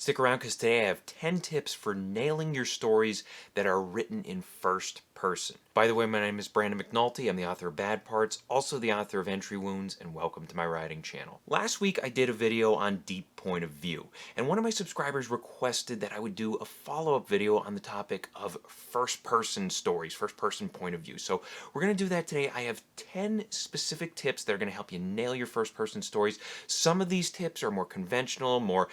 Stick around because today I have 10 tips for nailing your stories that are written in first person. By the way, my name is Brandon McNulty. I'm the author of Bad Parts, also the author of Entry Wounds, and welcome to my writing channel. Last week I did a video on deep point of view, and one of my subscribers requested that I would do a follow-up video on the topic of first-person stories, first-person point of view. So we're going to do that today. I have 10 specific tips that are going to help you nail your first-person stories. Some of these tips are more conventional, more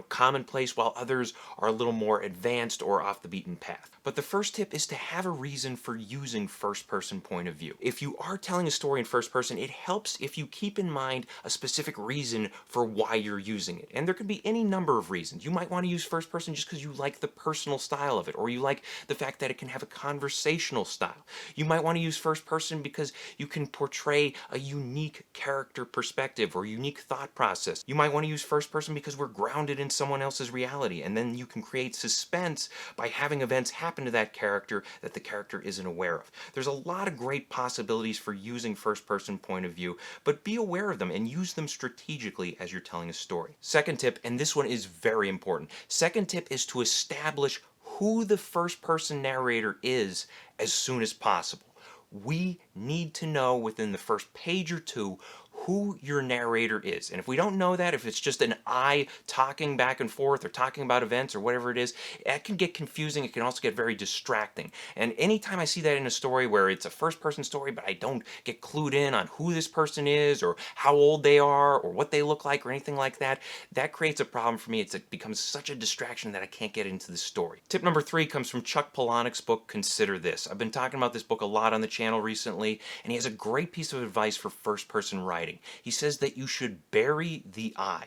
commonplace, while others are a little more advanced or off the beaten path. But the first tip is to have a reason for using first-person point of view. If you are telling a story in first person, it helps if you keep in mind a specific reason for why you're using it. And there could be any number of reasons. You might want to use first person just because you like the personal style of it, or you like the fact that it can have a conversational style. You might want to use first person because you can portray a unique character perspective or unique thought process. You might want to use first person because we're grounded in someone else's reality, and then you can create suspense by having events happen to that character that the character isn't aware of. There's a lot of great possibilities for using first-person point of view, but be aware of them and use them strategically as you're telling a story. Second tip, and this one is very important. Second tip is to establish who the first-person narrator is as soon as possible. We need to know within the first page or two who your narrator is. And if we don't know that, if it's just an I talking back and forth or talking about events or whatever it is, that can get confusing. It can also get very distracting. And anytime I see that in a story where it's a first-person story, but I don't get clued in on who this person is or how old they are or what they look like or anything like that, that creates a problem for me. It becomes such a distraction that I can't get into the story. Tip number 3 comes from Chuck Palahniuk's book, Consider This. I've been talking about this book a lot on the channel recently, and he has a great piece of advice for first-person writing. He says that you should bury the I.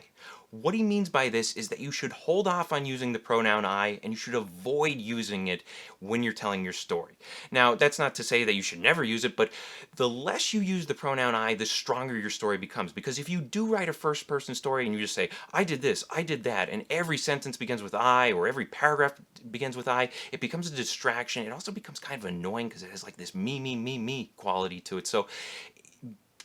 What he means by this is that you should hold off on using the pronoun I, and you should avoid using it when you're telling your story. Now, that's not to say that you should never use it, but the less you use the pronoun I, the stronger your story becomes. Because if you do write a first-person story and you just say, I did this, I did that, and every sentence begins with I, or every paragraph begins with I, it becomes a distraction. It also becomes kind of annoying because it has like this me quality to it. So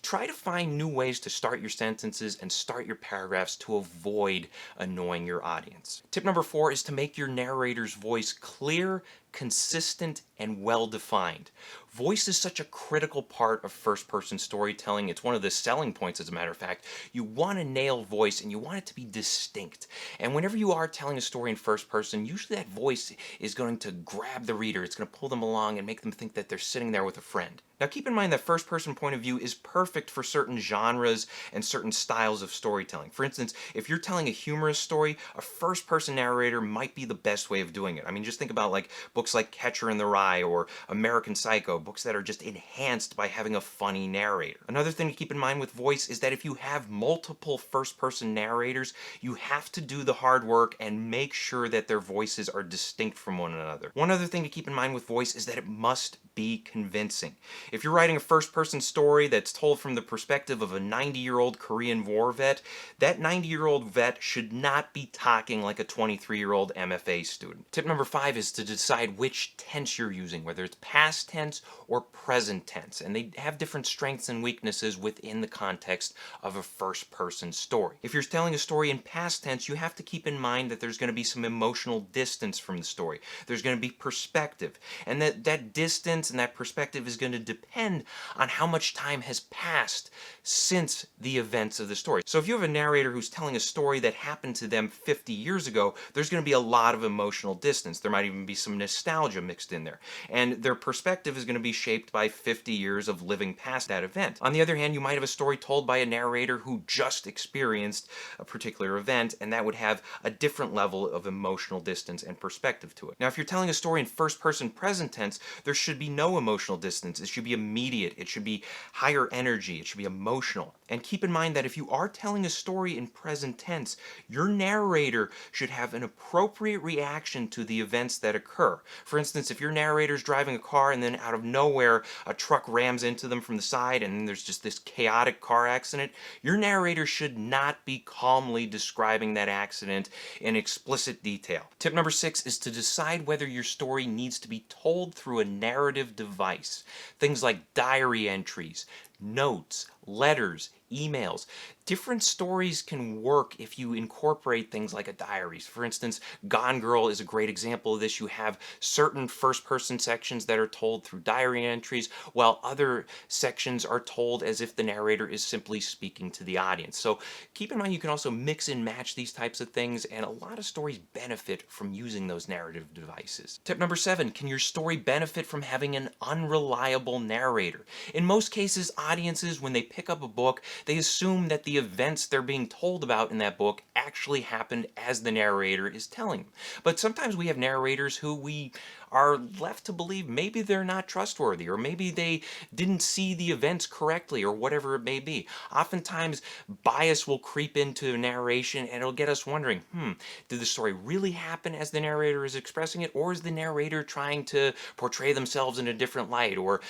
try to find new ways to start your sentences and start your paragraphs to avoid annoying your audience. Tip number 4 is to make your narrator's voice clear, consistent, and well-defined. Voice is such a critical part of first-person storytelling. It's one of the selling points, as a matter of fact. You want to nail voice, and you want it to be distinct. And whenever you are telling a story in first person, usually that voice is going to grab the reader. It's going to pull them along and make them think that they're sitting there with a friend. Now keep in mind that first-person point of view is perfect for certain genres and certain styles of storytelling. For instance, if you're telling a humorous story, a first-person narrator might be the best way of doing it. I mean, just think about like books like Catcher in the Rye or American Psycho, books that are just enhanced by having a funny narrator. Another thing to keep in mind with voice is that if you have multiple first-person narrators, you have to do the hard work and make sure that their voices are distinct from one another. One other thing to keep in mind with voice is that it must be convincing. If you're writing a first-person story that's told from the perspective of a 90-year-old Korean War vet, that 90-year-old vet should not be talking like a 23-year-old MFA student. Tip number 5 is to decide which tense you're using, whether it's past tense or present tense, and they have different strengths and weaknesses within the context of a first-person story. If you're telling a story in past tense, you have to keep in mind that there's going to be some emotional distance from the story. There's going to be perspective, and that distance and that perspective is going to depend on how much time has passed since the events of the story. So if you have a narrator who's telling a story that happened to them 50 years ago, there's going to be a lot of emotional distance. There might even be some nostalgia mixed in there. And their perspective is going to be shaped by 50 years of living past that event. On the other hand, you might have a story told by a narrator who just experienced a particular event, and that would have a different level of emotional distance and perspective to it. Now, if you're telling a story in first-person present tense, there should be no emotional distance. It should be immediate. It should be higher energy. It should be emotional. And keep in mind that if you are telling a story in present tense, your narrator should have an appropriate reaction to the events that occur. For instance, if your narrator's driving a car and then out of nowhere a truck rams into them from the side and then there's just this chaotic car accident, your narrator should not be calmly describing that accident in explicit detail. Tip number 6 is to decide whether your story needs to be told through a narrative device. Things like diary entries, notes, letters, emails. Different stories can work if you incorporate things like a diary. For instance, Gone Girl is a great example of this. You have certain first-person sections that are told through diary entries, while other sections are told as if the narrator is simply speaking to the audience. So keep in mind you can also mix and match these types of things, and a lot of stories benefit from using those narrative devices. Tip number 7, can your story benefit from having an unreliable narrator? In most cases, audiences, when they pick up a book, they assume that the events they're being told about in that book actually happened as the narrator is telling them. But sometimes we have narrators who we are left to believe maybe they're not trustworthy, or maybe they didn't see the events correctly, or whatever it may be. Oftentimes, bias will creep into a narration and it'll get us wondering, did the story really happen as the narrator is expressing it, or is the narrator trying to portray themselves in a different light, or,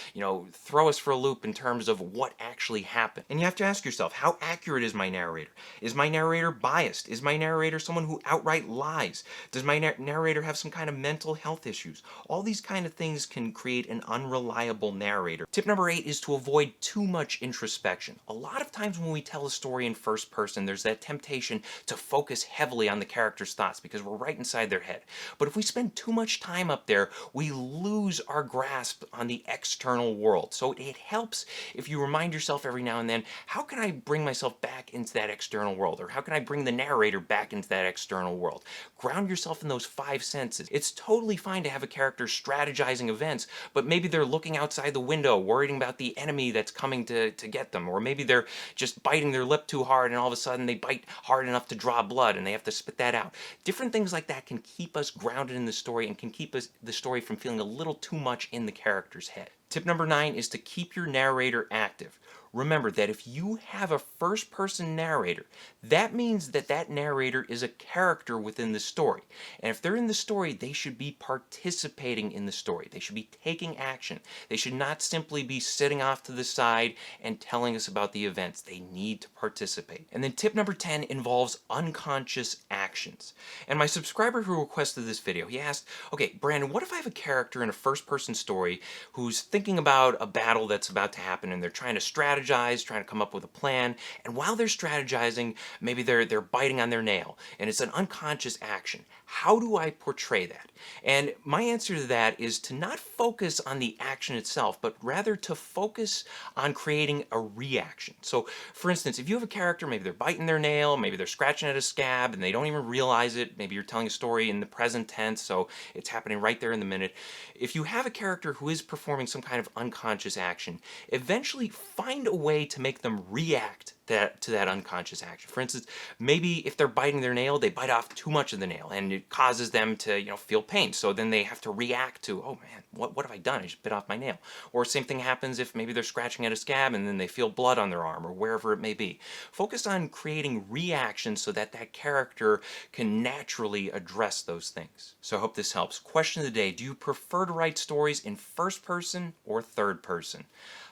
throw us for a loop in terms of what actually happened? And you have to ask yourself, how accurate is my narrator? Is my narrator biased? Is my narrator someone who outright lies? Does my narrator have some kind of mental health issues? All these kind of things can create an unreliable narrator. Tip number 8 is to avoid too much introspection. A lot of times when we tell a story in first person, there's that temptation to focus heavily on the character's thoughts because we're right inside their head. But if we spend too much time up there, we lose our grasp on the external world. So it helps if you remind yourself every now and then, how can I bring myself back into that external world? Or how can I bring the narrator back into that external world? Ground yourself in those 5 senses. It's totally fine to have a character strategizing events, but maybe they're looking outside the window, worrying about the enemy that's coming to get them, or maybe they're just biting their lip too hard and all of a sudden they bite hard enough to draw blood and they have to spit that out. Different things like that can keep us grounded in the story and can keep the story from feeling a little too much in the character's head. Tip number 9 is to keep your narrator active. Remember that if you have a first-person narrator, that means that that narrator is a character within the story. And if they're in the story, they should be participating in the story. They should be taking action. They should not simply be sitting off to the side and telling us about the events. They need to participate. And then tip number 10 involves unconscious actions. And my subscriber who requested this video, he asked, okay, Brandon, what if I have a character in a first-person story who's thinking about a battle that's about to happen and they're trying to strategize, trying to come up with a plan, and while they're strategizing, maybe they're biting on their nail, and it's an unconscious action. How do I portray that? And my answer to that is to not focus on the action itself, but rather to focus on creating a reaction. So, for instance, if you have a character, maybe they're biting their nail, maybe they're scratching at a scab, and they don't even realize it, maybe you're telling a story in the present tense, so it's happening right there in the minute. If you have a character who is performing some kind of unconscious action, eventually find a way to make them react to that unconscious action. For instance, maybe if they're biting their nail, they bite off too much of the nail and it causes them to, feel pain. So then they have to react to, oh man, what have I done? I just bit off my nail. Or same thing happens if maybe they're scratching at a scab and then they feel blood on their arm or wherever it may be. Focus on creating reactions so that that character can naturally address those things. So I hope this helps. Question of the day, do you prefer to write stories in first person or third person?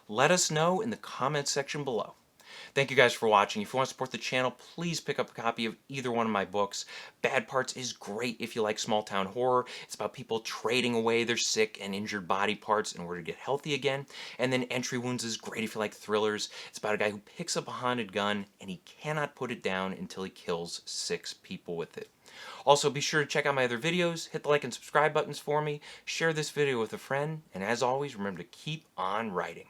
Let us know in the comments section below. Thank you guys for watching. If you want to support the channel, please pick up a copy of either one of my books. Bad Parts is great if you like small town horror. It's about people trading away their sick and injured body parts in order to get healthy again. And then Entry Wounds is great if you like thrillers. It's about a guy who picks up a haunted gun and he cannot put it down until he kills 6 people with it. Also, be sure to check out my other videos, hit the like and subscribe buttons for me, share this video with a friend, and as always, remember to keep on writing.